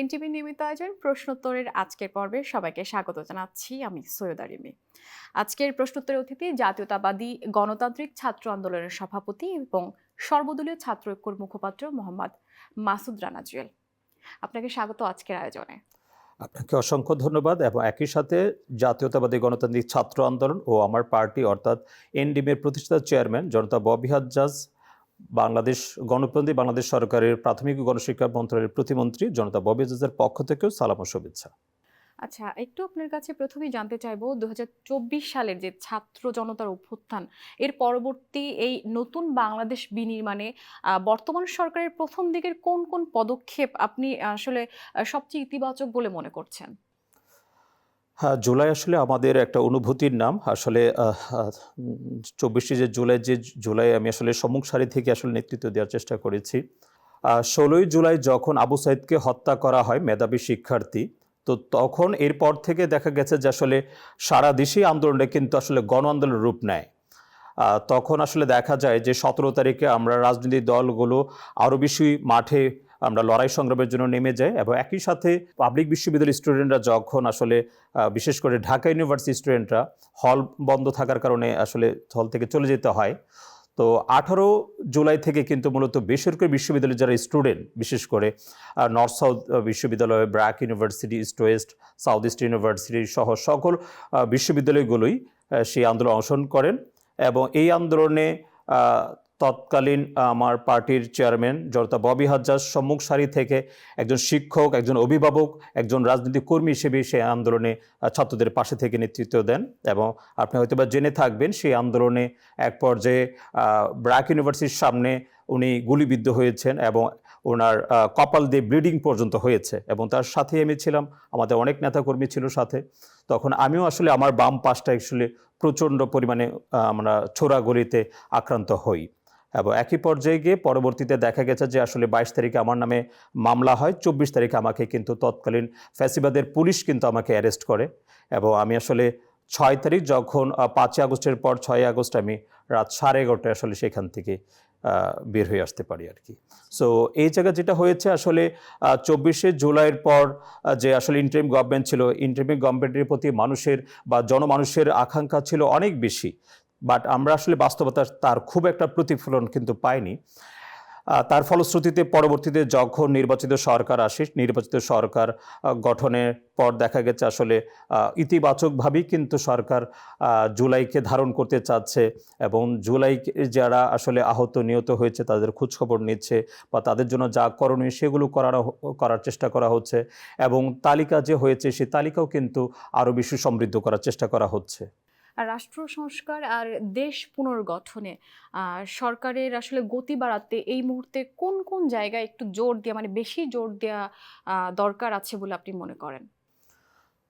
NTV নিয়মিত আয়োজন প্রশ্নোত্তরের আজকের পর্বে সবাইকে স্বাগত জানাচ্ছি। আমি সৈয়দা রিমি। আজকের প্রশ্নোত্তরের অতিথি জাতীয়তাবাদী গণতান্ত্রিক ছাত্র আন্দোলনের সভাপতি এবং সর্বদলীয় ছাত্র ঐক্যর মুখপাত্র মোহাম্মদ মাসুদ রানা জুয়েল। আপনাকে স্বাগত আজকের আয়োজনে। আপনাকে অসংখ্য ধন্যবাদ এবং একই সাথে জাতীয়তাবাদী গণতান্ত্রিক ছাত্র আন্দোলন ও আমার পার্টি অর্থাৎ এনডিএমের প্রতিষ্ঠাতা চেয়ারম্যান জনতা ববি হাজ্জাজ, বাংলাদেশ গণপন্থী বাংলাদেশ সরকারের প্রাথমিক গণশিক্ষা মন্ত্রণালয়ের প্রতিমন্ত্রী জনতা ববি হাজ্জাজের পক্ষ থেকেও সালাম ও শুভেচ্ছা। আচ্ছা, একটু আপনার কাছে প্রথমেই জানতে চাইবো ২০২৪ সালের যে ছাত্র জনতার অভ্যুত্থান, এর পরবর্তী এই নতুন বাংলাদেশ বিনির্মাণে বর্তমান সরকারের প্রথম দিকের কোন কোন পদক্ষেপ আপনি আসলে সবচেয়ে ইতিবাচক বলে মনে করছেন? হ্যাঁ, জুলাই আসলে আমাদের একটা অনুভূতির নাম। আসলে ২৪শে জুলাই আমি আসলে সম্মুখ সারি থেকে আসলে নেতৃত্ব দেওয়ার চেষ্টা করেছি। ১৬ই জুলাই যখন আবু সাইদকে হত্যা করা হয়, মেধাবী শিক্ষার্থী, তো তখন এরপর থেকে দেখা গেছে যে আসলে সারা দেশেই আন্দোলনটা কিন্তু আসলে গণ আন্দোলনের রূপ নেয়। তখন আসলে দেখা যায় যে ১৭ তারিখে আমরা রাজনৈতিক দলগুলো আরও বেশি মাঠে আমরা লড়াই সংগ্রামের জন্য নেমে যাই এবং একই সাথে পাবলিক বিশ্ববিদ্যালয়ের স্টুডেন্টরা যখন আসলে বিশেষ করে ঢাকা ইউনিভার্সিটি স্টুডেন্টরা হল বন্ধ থাকার কারণে আসলে হল থেকে চলে যেতে হয়। তো ১৮ জুলাই থেকে কিন্তু মূলত বেসরকারি বিশ্ববিদ্যালয়ের যারা স্টুডেন্ট, বিশেষ করে নর্থ সাউথ বিশ্ববিদ্যালয়, BRAC university, east West, south east university সহ সকল বিশ্ববিদ্যালয়গুলোই সেই আন্দোলনে অংশগ্রহণ করেন এবং এই আন্দোলনে তৎকালীন আমার পার্টির চেয়ারম্যান জনতা ববি হাজ্জাজ সম্মুখ সারি থেকে একজন শিক্ষক, একজন অভিভাবক, একজন রাজনৈতিক কর্মী হিসেবে সেই আন্দোলনে ছাত্রদের পাশে থেকে নেতৃত্ব দেন এবং আপনি হয়তোবা জেনে থাকবেন সেই আন্দোলনে এক পর্যায়ে ব্র্যাক ইউনিভার্সিটির সামনে উনি গুলিবিদ্ধ হয়েছেন এবং ওনার কপাল দিয়ে ব্লিডিং পর্যন্ত হয়েছে এবং তার সাথেই আমি ছিলাম, আমাদের অনেক নেতাকর্মী ছিল সাথে। তখন আমিও আসলে আমার বাম পাশটা আসলে প্রচণ্ড পরিমাণে আমরা ছোড়াগুলিতে আক্রান্ত হই এবং একই পর্যায়ে গিয়ে পরবর্তীতে দেখা গেছে যে আসলে ২২ তারিখে আমার নামে মামলা হয়, ২৪ তারিখে আমাকে কিন্তু তৎকালীন ফ্যাসিবাদের পুলিশ কিন্তু আমাকে অ্যারেস্ট করে এবং আমি আসলে ৬ তারিখ যখন ৫ই আগস্টের পর ৬ই আগস্ট আমি রাত 11:30টায় আসলে সেখান থেকে বের হয়ে আসতে পারি আর কি। সো এই জায়গায় যেটা হয়েছে আসলে ২৪শে জুলাইয়ের পর যে আসলে ইন্টারিম গভর্নমেন্ট ছিল, ইন্টারিম গভর্নমেন্টের প্রতি মানুষের বা জনমানুষের আকাঙ্ক্ষা ছিল অনেক বেশি, বাট আমরা আসলে বাস্তবতার তার খুব একটা প্রতিফলন কিন্তু পাইনি। তার ফলশ্রুতিতে পরবর্তীতে যখন নির্বাচিত সরকার আসে, নির্বাচিত সরকার গঠনের পর দেখা গেছে আসলে ইতিবাচকভাবেই কিন্তু সরকার জুলাইকে ধারণ করতে চাচ্ছে এবং জুলাই যারা আসলে আহত নিহত হয়েছে তাদের খোঁজখবর নিচ্ছে বা তাদের জন্য যা করণীয় সেগুলো করার চেষ্টা করা হচ্ছে এবং তালিকা যে হয়েছে সেই তালিকাও কিন্তু আরও বেশি সমৃদ্ধ করার চেষ্টা করা হচ্ছে। আর রাষ্ট্র সংস্কার আর দেশ পুনর্গঠনে সরকারের আসলে গতি বাড়াতে এই মুহূর্তে কোন কোন জায়গায় একটু জোর দেওয়া, মানে বেশি জোর দেওয়া দরকার আছে বলে আপনি মনে করেন?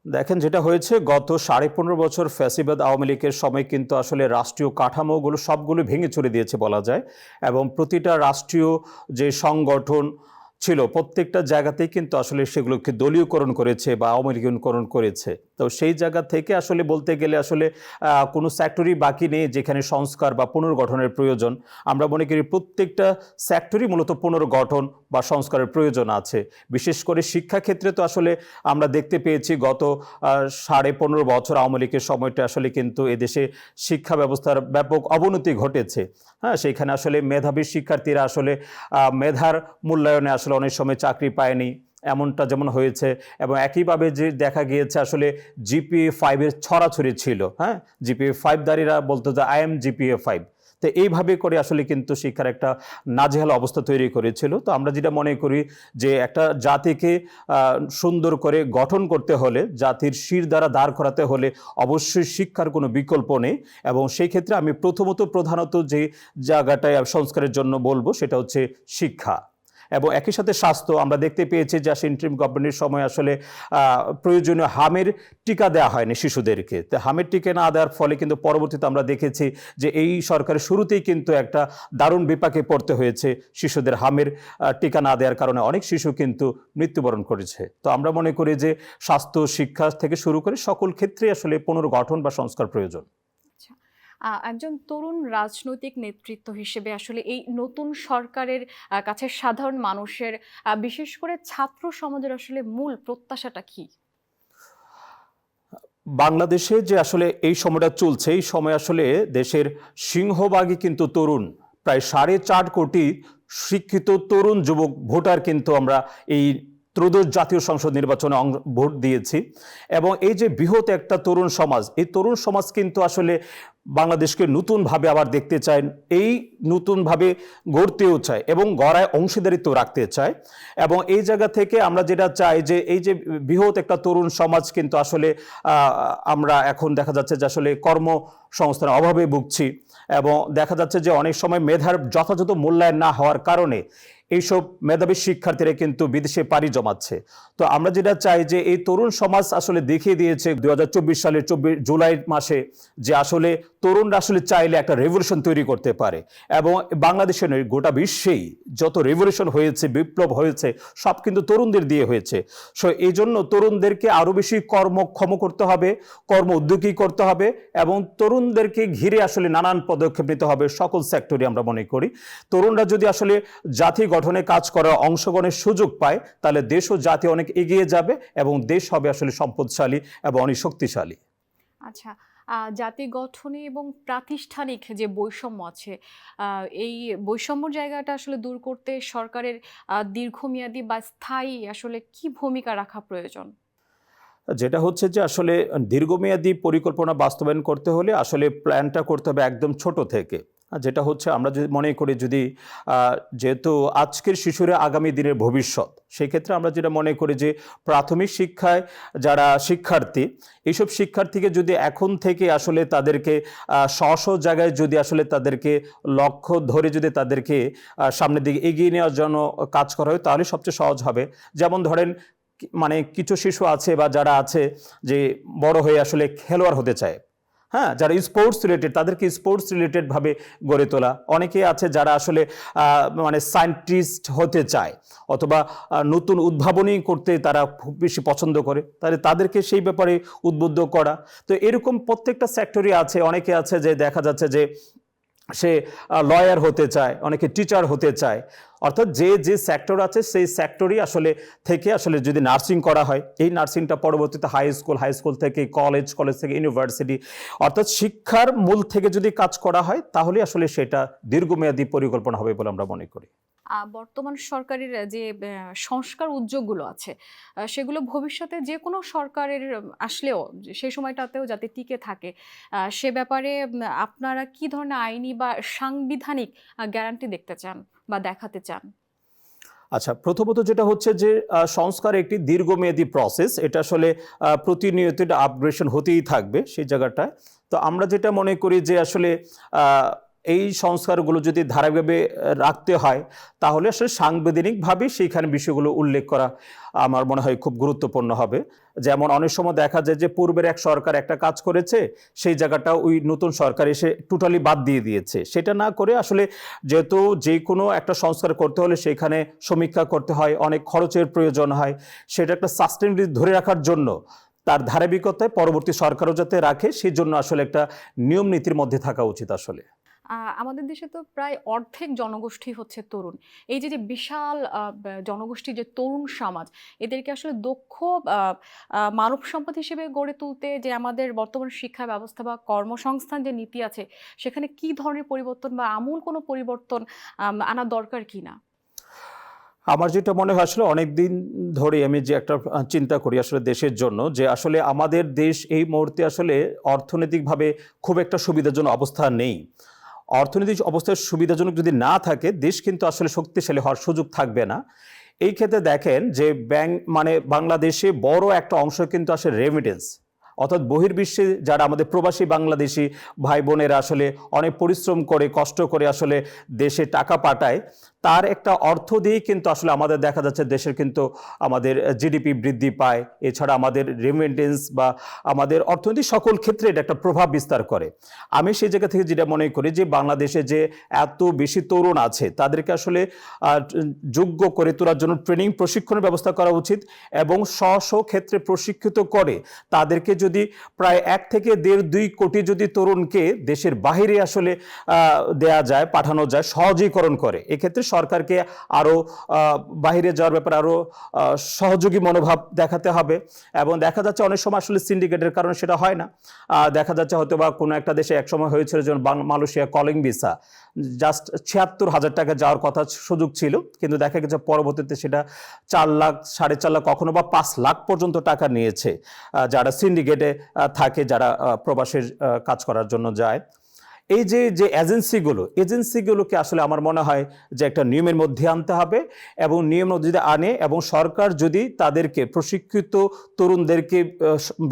দেখেন, যেটা হয়েছে গত 15.5 বছর ফ্যাসিবাদ আওয়ামী লীগের সময় কিন্তু আসলে রাষ্ট্রীয় কাঠামোগুলো সবগুলো ভেঙে চুরে দিয়েছে বলা যায় এবং প্রতিটা রাষ্ট্রীয় যে সংগঠন ছিল প্রত্যেকটা জায়গাতেই কিন্তু আসলে সেগুলোকে দলীয়করণ করেছে বা আওয়ামী লীগীকরণ করেছে। তো সেই জায়গা থেকে আসলে বলতে গেলে আসলে কোনো সেক্টরই বাকি নেই যেখানে সংস্কার বা পুনর্গঠনের প্রয়োজন। আমরা মনে করি প্রত্যেকটা সেক্টরই মূলত পুনর্গঠন বা সংস্কারের প্রয়োজন আছে। বিশেষ করে শিক্ষাক্ষেত্রে তো আসলে আমরা দেখতে পেয়েছি গত 15.5 বছর আওয়ামী লীগের সময়টা আসলে কিন্তু এদেশে শিক্ষা ব্যবস্থার ব্যাপক অবনতি ঘটেছে। হ্যাঁ, সেইখানে আসলে মেধাবী শিক্ষার্থীরা আসলে মেধার মূল্যায়নে আসলে অনেক সময় চাকরি পায়নি, এমনটা যেমন হয়েছে এবং একইভাবে যে দেখা গিয়েছে আসলে জিপিএ 5-এর ছড়াছড়ি ছিল। হ্যাঁ, জিপিএ 5দারীরা বলতো যে আই এম জিপিএ 5। তো এইভাবে করে আসলে কিন্তু শিক্ষার একটা নাজেহাল অবস্থা তৈরি করেছিল। তো আমরা যেটা মনে করি যে একটা জাতিকে সুন্দর করে গঠন করতে হলে, জাতির শির দ্বারা দাঁড় করাতে হলে অবশ্যই শিক্ষার কোনো বিকল্প নেই এবং সেই ক্ষেত্রে আমি প্রধানত যে জায়গাটায় সংস্কারের জন্য বলবো সেটা হচ্ছে শিক্ষা এবং একই সাথে স্বাস্থ্য। আমরা দেখতে পেয়েছি যে ইন্টারিম গভর্নমেন্টের সময় আসলে প্রয়োজনীয় হামের টিকা দেওয়া হয়নি শিশুদেরকে। তো হামের টিকা না দেওয়ার ফলে কিন্তু পরবর্তীতে আমরা দেখেছি যে এই সরকারের শুরুতেই কিন্তু একটা দারুণ বিপাকে পড়তে হয়েছে। শিশুদের হামের টিকা না দেওয়ার কারণে অনেক শিশু কিন্তু মৃত্যুবরণ করেছে। তো আমরা মনে করি যে স্বাস্থ্য, শিক্ষা থেকে শুরু করে সকল ক্ষেত্রে আসলে পুনর্গঠন বা সংস্কার প্রয়োজন। একজন তরুণ রাজনৈতিক নেতৃত্ব হিসেবে আসলে এই নতুন সরকারের কাছে সাধারণ মানুষের বিশেষ করে ছাত্র সমাজের আসলে মূল প্রত্যাশাটা কি? বাংলাদেশে যে আসলে এই সময়টা চলছে, এই সময় আসলে দেশের সিংহভাগই কিন্তু তরুণ। প্রায় 4.5 কোটি শিক্ষিত তরুণ যুবক ভোটার কিন্তু আমরা এই ত্রয়োদশ জাতীয় সংসদ নির্বাচনে ভোট দিয়েছি। এবং এই যে বৃহৎ একটা তরুণ সমাজ, এই তরুণ সমাজ কিন্তু আসলে বাংলাদেশকে নতুনভাবে আবার দেখতে চায়, এই নতুনভাবে গড়তেও চায় এবং গড়ায় অংশীদারিত্ব রাখতে চায়। এবং এই জায়গা থেকে আমরা যেটা চাই যে এই যে বৃহৎ একটা তরুণ সমাজ কিন্তু আসলে আমরা এখন দেখা যাচ্ছে যে আসলে কর্মসংস্থানের অভাবে ভুগছি এবং দেখা যাচ্ছে যে অনেক সময় মেধার যথাযথ মূল্যায়ন না হওয়ার কারণে এইসব মেধাবী শিক্ষার্থীরা কিন্তু বিদেশে পাড়ি জমাচ্ছে। তো আমরা যেটা চাই যে এই তরুণ সমাজ আসলে দেখিয়ে দিয়েছে 2024 সালের 24 জুলাই মাসে যে আসলে তরুণরা আসলে চাইলে একটা রেভলিউশন তৈরি করতে পারে। এবং বাংলাদেশে নয়, গোটা বিশ্বেই যত রেভলিউশন হয়েছে, বিপ্লব হয়েছে, সব কিন্তু তরুণদের দিয়ে হয়েছে। সো এই জন্য তরুণদেরকে আরো বেশি কর্মক্ষম করতে হবে, কর্ম উদ্যোগী করতে হবে এবং তরুণদেরকে ঘিরে আসলে নানান পদক্ষেপ নিতে হবে সকল সেক্টরে। আমরা মনে করি তরুণরা যদি আসলে জাতি গঠনে কাজ করার অংশগ্রহণের সুযোগ পায় তাহলে দেশ ও জাতি অনেক এগিয়ে যাবে এবং দেশ হবে আসলে সম্পদশালী এবং অনেক শক্তিশালী। আচ্ছা, জাতি গঠনে এবং প্রাতিষ্ঠানিক যে বৈষম্য আছে, এই বৈষম্যর জায়গাটা আসলে দূর করতে সরকারের দীর্ঘমেয়াদী বা স্থায়ী আসলে কি ভূমিকা রাখা প্রয়োজন? যেটা হচ্ছে যে আসলে দীর্ঘমেয়াদী পরিকল্পনা বাস্তবায়ন করতে হলে আসলে প্ল্যানটা করতে হবে একদম ছোট থেকে। যেটা হচ্ছে আমরা যদি মনে করি যদি যেহেতু আজকের শিশুরা আগামী দিনের ভবিষ্যৎ, সেই ক্ষেত্রে আমরা যেটা মনে করি যে প্রাথমিক শিক্ষায় যারা শিক্ষার্থী, এইসব শিক্ষার্থীকে যদি এখন থেকে আসলে তাদেরকে স্ব জায়গায় যদি আসলে তাদেরকে লক্ষ্য ধরে যদি তাদেরকে সামনের দিকে এগিয়ে নেওয়ার জন্য কাজ করা হয় তাহলে সবচেয়ে সহজ হবে। যেমন ধরেন মানে কিছু শিশু আছে বা যারা আছে যে বড় হয়ে আসলে খেলোয়াড় হতে চায়, হ্যাঁ, যারা স্পোর্টস রিলেটেড তাদেরকে স্পোর্টস রিলেটেড ভাবে গড়ে তোলা। অনেকে আছে যারা আসলে মানে সায়েন্টিস্ট হতে চায় অথবা নতুন উদ্ভাবনী করতে তারা খুব বেশি পছন্দ করে, তাহলে তাদেরকে সেই ব্যাপারে উদ্বুদ্ধ করা। তো এরকম প্রত্যেকটা সেক্টরই আছে। অনেকে আছে যে দেখা যাচ্ছে যে সে লয়ার হতে চায়, অনেকে টিচার হতে চায়। অর্থাৎ যে যে সেক্টর আছে সেই সেক্টরই আসলে থেকে আসলে যদি নার্সিং করা হয়, এই নার্সিংটা পরবর্তীতে হাই স্কুল থেকে কলেজ, কলেজ থেকে ইউনিভার্সিটি, অর্থাৎ শিক্ষার মূল থেকে যদি কাজ করা হয় তাহলে আসলে সেটা দীর্ঘমেয়াদী পরিকল্পনা হবে বলে আমরা মনে করি। বর্তমান সরকারের যে সংস্কার উদ্যোগগুলো আছে, সেগুলো ভবিষ্যতে যে কোনো সরকারের আসলেও সেই সময়টাতেও যাতে টিকে থাকে, সে ব্যাপারে আপনারা কি ধরনের আইনি বা সাংবিধানিক গ্যারান্টি দেখতে চান বা দেখাতে চান? আচ্ছা, প্রথমত যেটা হচ্ছে যে সংস্কার একটি দীর্ঘমেয়াদী প্রসেস, এটা আসলে প্রতিনিয়ত এটা আপগ্রেডেশন হতেই থাকবে সেই জায়গাটায়। তো আমরা যেটা মনে করি যে আসলে এই সংস্কারগুলো যদি ধারাবাহিকভাবে রাখতে হয় তাহলে আসলে সাংবিধানিকভাবে সেইখানে বিষয়গুলো উল্লেখ করা আমার মনে হয় খুব গুরুত্বপূর্ণ হবে। যেমন অনেক সময় দেখা যায় যে পূর্বের এক সরকার একটা কাজ করেছে, সেই জায়গাটা ওই নতুন সরকার এসে টোটালি বাদ দিয়ে দিয়েছে। সেটা না করে আসলে যেহেতু যে কোনো একটা সংস্কার করতে হলে সেখানে সমীক্ষা করতে হয়, অনেক খরচের প্রয়োজন হয়, সেটা একটা সাস্টেনেবিলিটি ধরে রাখার জন্য তার ধারাবাহিকতায় পরবর্তী সরকারও যাতে রাখে সেই জন্য আসলে একটা নিয়ম নীতির মধ্যে থাকা উচিত আসলে। আমাদের দেশে তো প্রায় অর্ধেক জনগোষ্ঠী হচ্ছে তরুণ। এই যে বিশাল জনগোষ্ঠীর যে তরুণ সমাজ, এদেরকে আসলে দক্ষ আ আ মানব সম্পদ হিসেবে গড়ে তুলতে যে আমাদের বর্তমান শিক্ষা ব্যবস্থা বা কর্মসংস্থান যে নীতি আছে, সেখানে কি ধরনের পরিবর্তন বা আমূল কোনো পরিবর্তন আনা দরকার কিনা? আমার যেটা মনে হয় আসলে অনেকদিন ধরে আমি যে একটা চিন্তা করি আসলে দেশের জন্য, যে আসলে আমাদের দেশ এই মুহূর্তে আসলে অর্থনৈতিকভাবে খুব একটা সুবিধাজনক অবস্থা নেই। অর্থনৈতিক অবস্থার সুবিধাজনক যদি না থাকে দেশ কিন্তু আসলে শক্তিশালী হওয়ার সুযোগ থাকবে না। এই ক্ষেত্রে দেখেন যে মানে বাংলাদেশে বড় একটা অংশ কিন্তু আসলে রেমিটেন্স, অর্থাৎ বহির্বিশ্বে যারা আমাদের প্রবাসী বাংলাদেশি ভাই বোনেরা আসলে অনেক পরিশ্রম করে কষ্ট করে আসলে দেশে টাকা পাঠায়। তার একটা অর্থ দিয়েই কিন্তু আসলে আমাদের দেখা যাচ্ছে দেশের কিন্তু আমাদের জিডিপি বৃদ্ধি পায়, এছাড়া আমাদের রেমিটেন্স বা আমাদের অর্থনৈতিক সকল ক্ষেত্রে এটা একটা প্রভাব বিস্তার করে। আমি সেই জায়গা থেকে যেটা মনে করি যে বাংলাদেশে যে এত বেশি তরুণ আছে তাদেরকে আসলে যোগ্য করে তোলার জন্য ট্রেনিং প্রশিক্ষণের ব্যবস্থা করা উচিত এবং স্ব ক্ষেত্রে প্রশিক্ষিত করে তাদেরকে যদি প্রায় 1 থেকে 1.5-2 কোটি যদি তরুণকে দেশের বাহিরে আসলে দেয়া যায়, পাঠানো যায়, সহজীকরণ করে, এক্ষেত্রে সরকারকে আরও বাহিরে যাওয়ার ব্যাপারে আরও সহযোগী মনোভাব দেখাতে হবে। এবং দেখা যাচ্ছে অনেক সময় আসলে সিন্ডিকেটের কারণে সেটা হয় না। দেখা যাচ্ছে হয়তো বা কোনো একটা দেশে একসময় হয়েছিল যেমন মালয়েশিয়া কলিং ভিসা, জাস্ট ৭৬,০০০ টাকা যাওয়ার কথা সুযোগ ছিল, কিন্তু দেখা গেছে পরবর্তীতে সেটা 4 লাখ, 4.5 লাখ, কখনো বা 5 লাখ পর্যন্ত টাকা নিয়েছে যারা সিন্ডিকেটে থাকে, যারা প্রবাসের কাজ করার জন্য যায়। এই যে এজেন্সিগুলোকে আসলে আমার মনে হয় যে একটা নিয়মের মধ্যে আনতে হবে এবং নিয়ম যদি আনে এবং সরকার যদি তাদেরকে প্রশিক্ষিত তরুণদেরকে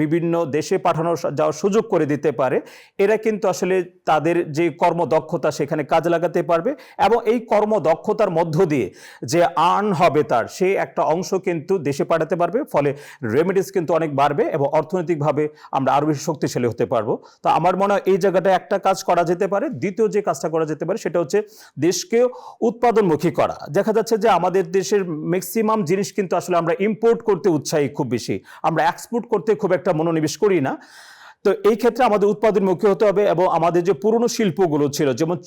বিভিন্ন দেশে পাঠানোর যাওয়ার সুযোগ করে দিতে পারে, এরা কিন্তু আসলে তাদের যে কর্মদক্ষতা সেখানে কাজে লাগাতে পারবে এবং এই কর্মদক্ষতার মধ্য দিয়ে যে আর্ন হবে তার সেই একটা অংশ কিন্তু দেশে পাঠাতে পারবে, ফলে রেমিডিস কিন্তু অনেক বাড়বে এবং অর্থনৈতিকভাবে আমরা আরও বেশি শক্তিশালী হতে পারবো। তো আমার মনে হয় এই জায়গাটা একটা কাজ করা যেতে পারে। দ্বিতীয় যে কাজটা করা যেতে পারে সেটা হচ্ছে দেশকে উৎপাদনমুখী করা। দেখা যাচ্ছে যে আমাদের দেশের ম্যাক্সিমাম জিনিস কিন্তু আসলে আমরা ইম্পোর্ট করতে উৎসাহী খুব বেশি, আমরা এক্সপোর্ট করতে খুব একটা মনোনিবেশ করি না। তো এই ক্ষেত্রে আমাদের উৎপাদনমুখী হতে হবে এবং আমাদের যে পুরনো শিল্পগুলো ছিল, যেমন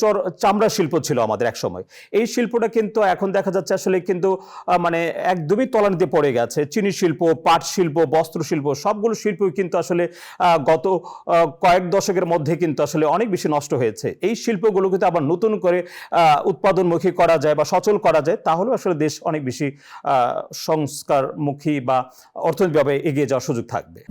চামড়া শিল্প ছিল আমাদের এক সময়, এই শিল্পটা কিন্তু এখন দেখা যাচ্ছে আসলে কিন্তু মানে একদমই তলানিতে পড়ে গেছে। চিনি শিল্প, পাট শিল্প, বস্ত্র শিল্প, সবগুলো শিল্পই কিন্তু আসলে গত কয়েক দশকের মধ্যে কিন্তু আসলে অনেক বেশি নষ্ট হয়েছে। এই শিল্পগুলো কিন্তু আবার নতুন করে উৎপাদনমুখী করা যায় বা সচল করা যায়, তাহলে আসলে দেশ অনেক বেশি সংস্কারমুখী বা অর্থনৈতিকভাবে এগিয়ে যাওয়ার সুযোগ থাকবে।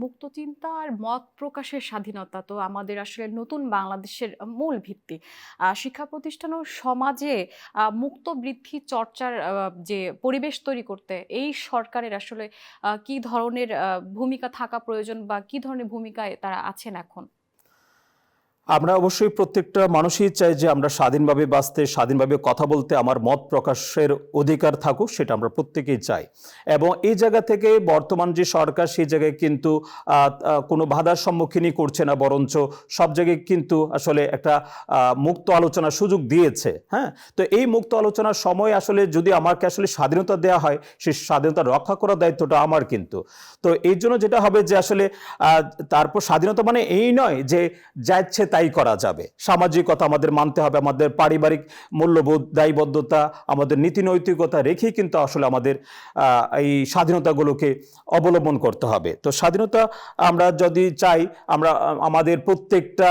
মুক্ত চিন্তা আর মত প্রকাশের স্বাধীনতা তো আমাদের আসলে নতুন বাংলাদেশের মূল ভিত্তি। শিক্ষা প্রতিষ্ঠান ও সমাজে মুক্ত বৃদ্ধি চর্চার যে পরিবেশ তৈরি করতে এই সরকারের আসলে কি ধরনের ভূমিকা থাকা প্রয়োজন বা কি ধরনের ভূমিকায় তারা আছেন এখন? আমরা অবশ্যই প্রত্যেকটা মানুষই চাই যে আমরা স্বাধীনভাবে বাঁচতে, স্বাধীনভাবে কথা বলতে, আমার মত প্রকাশের অধিকার থাকুক, সেটা আমরা প্রত্যেকেই চাই। এবং এই জায়গা থেকে বর্তমান যে সরকার সেই জায়গায় কিন্তু কোনো বাধার সম্মুখীনই করছে না, বরঞ্চ সব জায়গায় কিন্তু আসলে একটা মুক্ত আলোচনার সুযোগ দিয়েছে। হ্যাঁ, তো এই মুক্ত আলোচনার সময় আসলে যদি আমাকে আসলে স্বাধীনতা দেওয়া হয়, সেই স্বাধীনতা রক্ষা করার দায়িত্বটা আমার কিন্তু। তো এই জন্য যেটা হবে যে আসলে তারপর স্বাধীনতা মানে এই নয় যে যা ইচ্ছে তাই করা যাবে। সামাজিকতা আমাদের মানতে হবে, আমাদের পারিবারিক মূল্যবোধ, দায়বদ্ধতা, আমাদের নীতি নৈতিকতা রেখেই কিন্তু আসলে আমাদের এই স্বাধীনতাগুলোকে অবলম্বন করতে হবে। তো স্বাধীনতা আমরা যদি চাই, আমরা আমাদের প্রত্যেকটা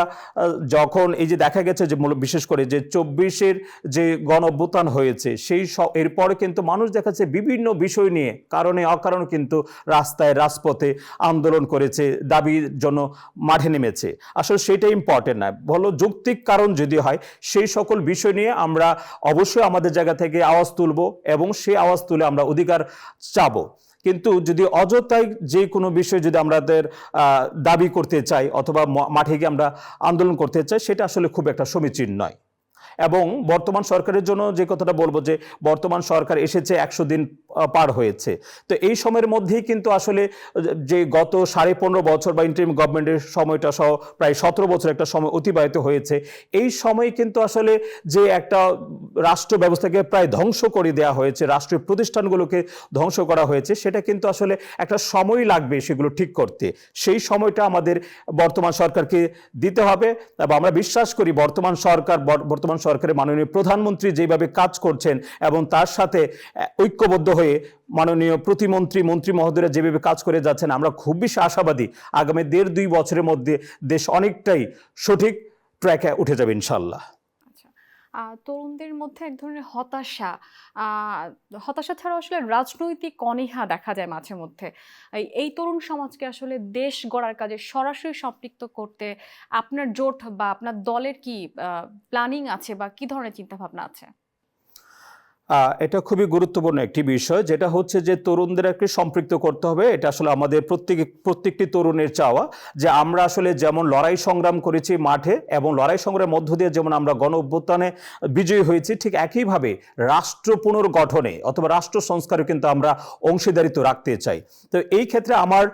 যখন এই যে দেখা গেছে যে বিশেষ করে যে 24-এর যে গণঅভ্যুত্থান হয়েছে, সেই এরপরে কিন্তু মানুষ দেখাচ্ছে বিভিন্ন বিষয় নিয়ে কারণে অকারণে কিন্তু রাস্তায়, রাজপথে আন্দোলন করেছে, দাবির জন্য মাঠে নেমেছে। আসলে সেটা ইম্পর্টেন্ট না, বলো যৌক্তিক কারণ যদি হয় সেই সকল বিষয় নিয়ে আমরা অবশ্যই আমাদের জায়গা থেকে আওয়াজ তুলব এবং সেই আওয়াজ তুলে আমরা অধিকার চাবো। কিন্তু যদি অযথাই যে কোনো বিষয় যদি আমাদের দাবি করতে চাই অথবা মাঠে গিয়ে আমরা আন্দোলন করতে চাই, সেটা আসলে খুব একটা সমীচীন নয়। এবং বর্তমান সরকারের জন্য যে কথাটা বলবো যে বর্তমান সরকার এসেছে 100 দিন পার হয়েছে, তো এই সময়ের মধ্যেই কিন্তু আসলে যে গত 15.5 বছর বা ইন্টারিম গভর্নমেন্টের সময়টা সহ প্রায় 17 বছর একটা সময় অতিবাহিত হয়েছে। এই সময় কিন্তু আসলে যে একটা রাষ্ট্র ব্যবস্থাকে প্রায় ধ্বংস করে দেওয়া হয়েছে, রাষ্ট্রীয় প্রতিষ্ঠানগুলোকে ধ্বংস করা হয়েছে, সেটা কিন্তু আসলে একটা সময় লাগবে সেগুলো ঠিক করতে। সেই সময়টা আমাদের বর্তমান সরকারকে দিতে হবে এবং আমরা বিশ্বাস করি বর্তমান সরকারের মাননীয় প্রধানমন্ত্রী যেভাবে কাজ করছেন এবং তার সাথে ঐক্যবদ্ধ হয়ে মাননীয় প্রতিমন্ত্রী, মন্ত্রী মহোদয়রা যেভাবে কাজ করে যাচ্ছেন, আমরা খুব বেশি আশাবাদী আগামী 1.5-2 বছরের মধ্যে দেশ অনেকটাই সঠিক ট্র্যাকে উঠে যাবে ইনশাল্লাহ। তরুণদের মধ্যে এক ধরনের হতাশা ছাড়াও আসলে রাজনৈতিক অনীহা দেখা যায় মাঝে মধ্যে। এই তরুণ সমাজকে আসলে দেশ গড়ার কাজে সরাসরি সম্পৃক্ত করতে আপনার জোট বা আপনার দলের কি প্ল্যানিং আছে বা কি ধরনের চিন্তা ভাবনা আছে? এটা খুবই গুরুত্বপূর্ণ একটি বিষয়, যেটা হচ্ছে যে তরুণদের একটি সম্পৃক্ত করতে হবে। এটা আসলে আমাদের প্রত্যেকটি তরুণের চাওয়া, যে আমরা আসলে যেমন লড়াই সংগ্রাম করেছি মাঠে এবং লড়াই সংগ্রামের মধ্য দিয়ে যেমন আমরা গণ অভ্যুত্থানে বিজয়ী হয়েছি, ঠিক একইভাবে রাষ্ট্র পুনর্গঠনে অথবা রাষ্ট্র সংস্কারে কিন্তু আমরা অংশীদারিত্ব রাখতে চাই। তো এই ক্ষেত্রে আমার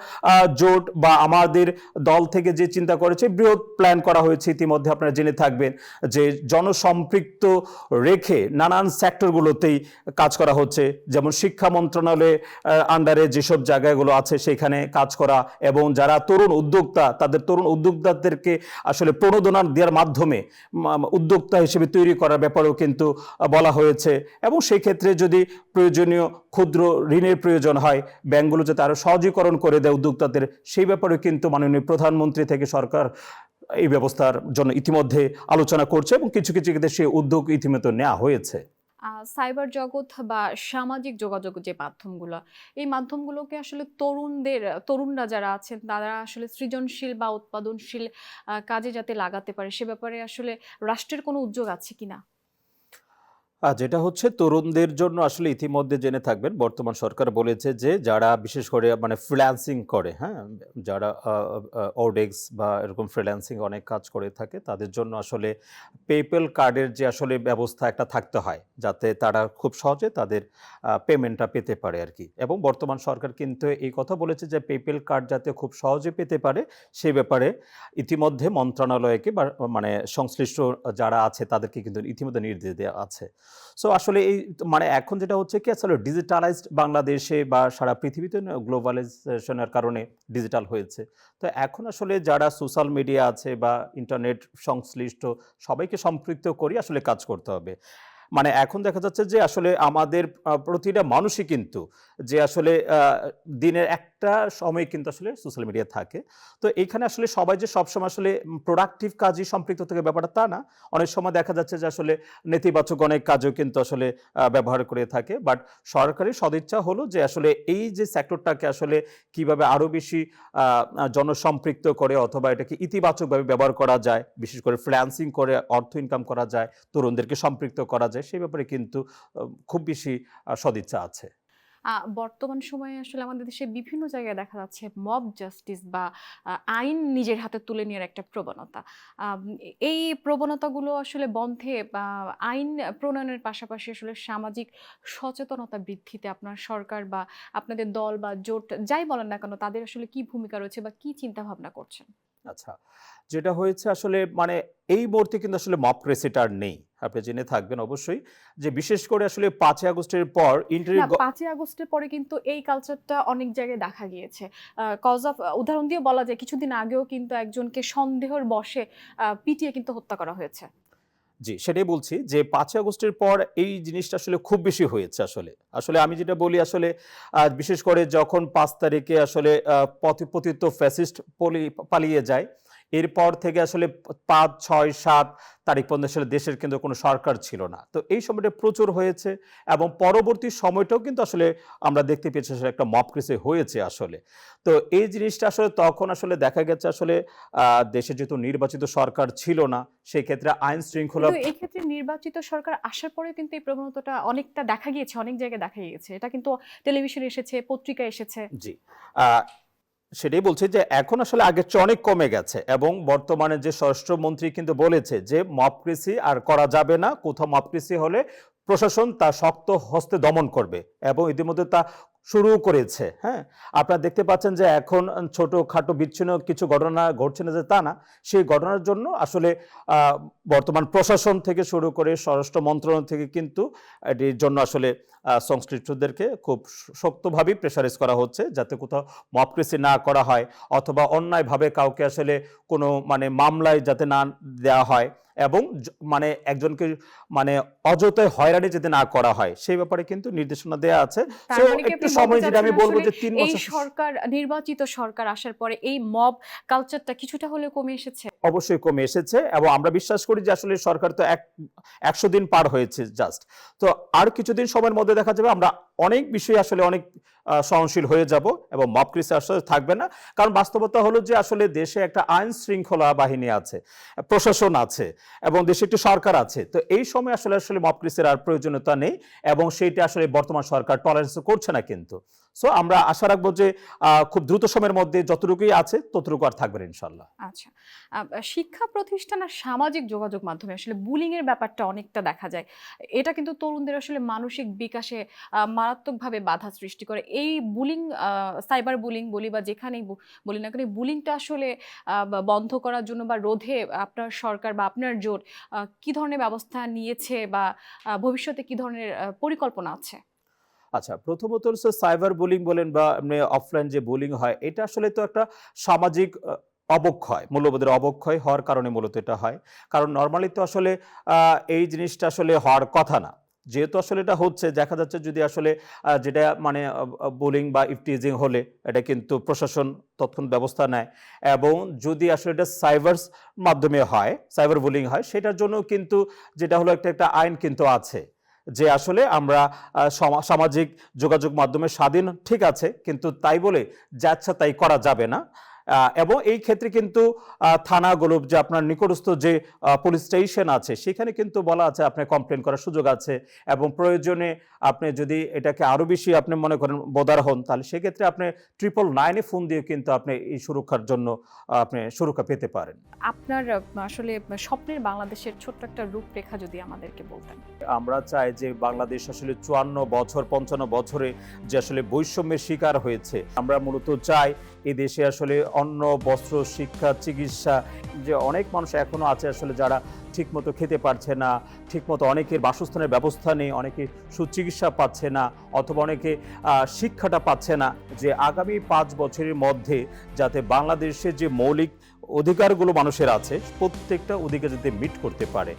জোট বা আমাদের দল থেকে যে চিন্তা করেছে, বৃহৎ প্ল্যান করা হয়েছে, ইতিমধ্যে আপনারা জেনে থাকবেন যে জনসম্পৃক্ত রেখে নানান সেক্টরগুলোতেই কাজ করা হচ্ছে। যেমন শিক্ষা মন্ত্রণালয়ের আন্ডারে যেসব জায়গাগুলো আছে সেখানে কাজ করা, এবং যারা তরুণ উদ্যোক্তা তাদের তরুণ উদ্যোক্তাদেরকে আসলে প্রণোদনা দেওয়ার মাধ্যমে উদ্যোক্তা হিসেবে তৈরি করার ব্যাপারেও কিন্তু বলা হয়েছে। এবং সেই ক্ষেত্রে যদি প্রয়োজনীয় ক্ষুদ্র ঋণের প্রয়োজন হয়, ব্যাংকগুলো যাতে আরো সহজীকরণ করে দেয় উদ্যোক্তাদের, সেই ব্যাপারে কিন্তু মাননীয় প্রধানমন্ত্রী থেকে সরকার এই ব্যবস্থার জন্য ইতিমধ্যে আলোচনা করছে এবং কিছু কিছু ক্ষেত্রে সেই উদ্যোগ ইতিমধ্যে নেওয়া হয়েছে। সাইবার জগৎ বা সামাজিক যোগাযোগ যে মাধ্যমগুলো, এই মাধ্যমগুলোকে আসলে তরুণরা যারা আছেন তারা আসলে সৃজনশীল বা উৎপাদনশীল কাজে যাতে লাগাতে পারে, সে ব্যাপারে আসলে রাষ্ট্রের কোনো উদ্যোগ আছে কিনা? যেটা হচ্ছে তরুণদের জন্য আসলে ইতিমধ্যে জেনে থাকবেন, বর্তমান সরকার বলেছে যে যারা বিশেষ করে মানে ফ্রিল্যান্সিং করে, হ্যাঁ, যারা ওডেক্স বা এরকম ফ্রিল্যান্সিং অনেক কাজ করে থাকে, তাদের জন্য আসলে পেপ্যাল কার্ডের যে আসলে ব্যবস্থা একটা থাকতে হয়, যাতে তারা খুব সহজে তাদের পেমেন্টটা পেতে পারে আর কি। এবং বর্তমান সরকার কিন্তু এই কথা বলেছে যে পেপ্যাল কার্ড যাতে খুব সহজে পেতে পারে, সেই ব্যাপারে ইতিমধ্যে মন্ত্রণালয়কে বা মানে সংশ্লিষ্ট যারা আছে তাদেরকে কিন্তু ইতিমধ্যে নির্দেশ দেওয়া আছে। সো আসলে এই মানে এখন যেটা হচ্ছে কি, আসলে ডিজিটালাইজড বাংলাদেশে বা সারা পৃথিবীতে গ্লোবালাইজেশনের কারণে ডিজিটাল হয়েছে। তো এখন আসলে যারা সোশ্যাল মিডিয়া আছে বা ইন্টারনেট সংশ্লিষ্ট সবাইকে সম্পৃক্ত করে আসলে কাজ করতে হবে। মানে এখন দেখা যাচ্ছে যে আসলে আমাদের প্রতিটা মানুষই কিন্তু যে আসলে দিনের একটা সময় কিন্তু আসলে সোশ্যাল মিডিয়া থাকে। তো এইখানে আসলে সবাই যে সবসময় আসলে প্রোডাক্টিভ কাজই সম্পৃক্ত থাকে ব্যাপারটা তা না। অনেক সময় দেখা যাচ্ছে যে আসলে নেতিবাচক অনেক কাজও কিন্তু আসলে ব্যবহার করে থাকে। বাট সরকারের সদিচ্ছা হলো যে আসলে এই যে সেক্টরটাকে আসলে কিভাবে আরো বেশি আ আ জনসম্পৃক্ত করে অথবা এটাকে ইতিবাচকভাবে ব্যবহার করা যায়, বিশেষ করে ফ্রিল্যান্সিং করে অর্থ ইনকাম করা যায়, তরুণদেরকে সম্পৃক্ত করা যায়, সেই ব্যাপারে কিন্তু খুব বেশি সদিচ্ছা আছে। বর্তমান সময়ে আসলে আমাদের দেশে বিভিন্ন জায়গায় দেখা যাচ্ছে মব জাস্টিস বা আইন নিজের হাতে তুলে নেওয়ার একটা প্রবণতা। আম এই প্রবণতাগুলো আসলে বন্ধে বা আইন প্রণয়নের পাশাপাশি আসলে সামাজিক সচেতনতা বৃদ্ধিতে আপনার সরকার বা আপনাদের দল বা জোট যাই বলেন না কেন, তাদের আসলে কি ভূমিকা রয়েছে বা কি চিন্তা ভাবনা করছেন? আচ্ছা, যেটা হয়েছে আসলে মানে এই মুহূর্তে কিন্তু আসলে মপক্রেসিটা আর নেই। আপনি জেনে থাকবেন অবশ্যই যে বিশেষ করে আসলে ৫ই আগস্টের পর না, ৫ই আগস্টের পরে কিন্তু এই কালচারটা অনেক জায়গায় দেখা গিয়েছে। কজ অফ উদাহরণ দিয়ে বলা যায় কিছুদিন আগেও কিন্তু একজনকে সন্দেহের বশে পিটিয়ে কিন্তু হত্যা করা হয়েছে। জি, সেটাই বলছি যে ৫ই আগস্টের পর এই জিনিসটা আসলে খুব বেশি হয়েছে আসলে। আসলে আমি যেটা বলি আসলে বিশেষ করে যখন ৫ তারিখে আসলে পতিত ফ্যাসিস্ট পালিয়ে যায়, এরপর থেকে আসলে ৫, ৬, ৭ তারিখ পর্যন্ত আসলে দেশের কিন্তু কোনো সরকার ছিল না। তো এই সময়টা প্রচুর হয়েছে এবং পরবর্তী সময়টাও কিন্তু আসলে আমরা দেখতে পেয়েছি আসলে একটা মবক্রেসি হয়েছে আসলে। তো এই জিনিসটা আসলে তখন আসলে দেখা গেছে আসলে দেশে যেহেতু নির্বাচিত সরকার ছিল না, সেক্ষেত্রে আইন শৃঙ্খলা কিন্তু এই ক্ষেত্রে নির্বাচিত সরকার আসার পরে কিন্তু এই প্রবণতাটা অনেকটা দেখা গিয়েছে, অনেক জায়গায় দেখা গিয়েছে। এটা কিন্তু টেলিভিশনে এসেছে, পত্রিকায় এসেছে। জি। আ সেটাই বলছি যে এখন আসলে আগের চেয়ে অনেক কমে গেছে এবং বর্তমানে যে স্বরাষ্ট্রমন্ত্রী কিন্তু বলেছে যে মবক্রেসি আর করা যাবে না। কোথাও মবক্রেসি হলে প্রশাসন তা শক্ত হস্তে দমন করবে এবং ইতিমধ্যে তা শুরুও করেছে। হ্যাঁ? আপনারা দেখতে পাচ্ছেন যে এখন ছোটখাটো বিচ্ছিন্ন কিছু ঘটনা ঘটছে না যে তা না। সেই ঘটনার জন্য আসলে আ বর্তমান প্রশাসন থেকে শুরু করে স্বরাষ্ট্র মন্ত্রণালয় থেকে কিন্তু এটির জন্য আসলে সংশ্লিষ্টদেরকে খুব শক্তভাবেই প্রেশারাইজ করা হচ্ছে যাতে কোথাও মবক্রেসি না করা হয় অথবা অন্যায়ভাবে কাউকে আসলে কোনো মানে মামলায় যাতে না দেওয়া হয় এবং মানে একজনকে মানে অযথায় হয়রানি যাতে না করা হয় সেই ব্যাপারে কিন্তু নির্দেশনা দেয়া আছে। তার সো মানে কি একটু আপনি বলতে সময় যেটা আমি চাচ্ছেন বলব আসলে যে ৩ এই বছর সরকার, নির্বাচিত সরকার আসার পরে এই মব কালচারটা কিছুটা হলেও কমে এসেছে? অবশ্যই কমে এসেছে এবং আমরা বিশ্বাস করি যে আসলে সরকার তো 100 দিন পার হয়েছে জাস্ট। তো আর কিছুদিন সময়ের মধ্যে দেখা যাবে আমরা অনেক বিষয়ে আসলে অনেক সহনশীল হয়ে যাব এবং মব ক্রাইসিস আসলে থাকবে না। কারণ বাস্তবতা হলো যে আসলে দেশে একটা আইন শৃঙ্খলা বাহিনী আছে, প্রশাসন আছে এবং দেশে একটি সরকার আছে। তো এই সময় আসলে আসলে মব ক্রাইসিসের আর প্রয়োজনীয়তা নেই এবং সেইটা আসলে বর্তমান সরকার টলারেন্স করছে না কিন্তু। সো আমরা আশা রাখবো যে খুব দ্রুত সময়ের মধ্যে যতটুকুই আছে ততটুকু আর থাকবে না ইনশাল্লাহ। আচ্ছা, শিক্ষা প্রতিষ্ঠান আর সামাজিক যোগাযোগ মাধ্যমে আসলে বুলিং এর ব্যাপারটা অনেকটা দেখা যায়। এটা কিন্তু তরুণদের আসলে মানসিক বিকাশে মারাত্মকভাবে বাধা সৃষ্টি করে। এই বুলিং, সাইবার বুলিং বলি বা যেখানেই বলি না কেন, বুলিংটা আসলে বন্ধ করার জন্য বা রোধে আপনার সরকার বা আপনার জোট কি ধরনের ব্যবস্থা নিয়েছে বা ভবিষ্যতে কি ধরনের পরিকল্পনা আছে? আচ্ছা, প্রথমত হচ্ছে সাইবার বুলিং বলেন বা এমনি অফলাইন যে বুলিং হয়, এটা আসলে তো একটা সামাজিক অবক্ষয়, মূল্যবোধের অবক্ষয় হওয়ার কারণে মূলত এটা হয়। কারণ নরমালি তো আসলে এই জিনিসটা আসলে হওয়ার কথা না। যেহেতু আসলে এটা হচ্ছে, দেখা যাচ্ছে যদি আসলে যেটা মানে বুলিং বা ইফটিজিং হলে এটা কিন্তু প্রশাসন তৎক্ষণাৎ ব্যবস্থা নেয় এবং যদি আসলে এটা সাইবারস মাধ্যমে হয়, সাইবার বুলিং হয়, সেটার জন্য কিন্তু যেটা হলো একটা আইন কিন্তু আছে। যে আসলে আমরা সামাজিক যোগাযোগ মাধ্যমে স্বাধীন ঠিক আছে, কিন্তু তাই বলে যা ইচ্ছা তাই করা যাবে না। এবং এই ক্ষেত্রে কিন্তু থানাগুলো যে আপনার নিকটস্থ যে পুলিশ স্টেশন আছে সেখানে কিন্তু বলা আছে আপনার কমপ্লেন করার সুযোগ আছে এবং প্রয়োজনে আপনি যদি এটাকে আরো বেশি আপনি মনে করেন বোদার হন, তাহলে সেক্ষেত্রে আপনি 999-এ ফোন দিয়ে কিন্তু আপনি এই সুরক্ষার জন্য আপনি সুরক্ষা পেতে পারেন। আপনার আসলে স্বপ্নের বাংলাদেশের ছোট্ট একটা রূপরেখা যদি আমাদেরকে বলতেন। আমরা চাই যে বাংলাদেশ আসলে 54 বছর 55 বছরে যে আসলে বৈষম্যের শিকার হয়েছে, আমরা মূলত চাই এই দেশে আসলে অন্ন, বস্ত্র, শিক্ষা, চিকিৎসা, যে অনেক মানুষ এখনো আছে আসলে যারা ঠিকমতো খেতে পারছে না, ঠিকমতো অনেকের বাসস্থানের ব্যবস্থা নেই, অনেকে সুচিকিৎসা পাচ্ছে না অথবা অনেকে শিক্ষাটা পাচ্ছে না, যে আগামী 5 বছরের মধ্যে যাতে বাংলাদেশের যে মৌলিক অধিকারগুলো মানুষের আছে প্রত্যেকটা অধিকার যাতে মিট করতে পারে।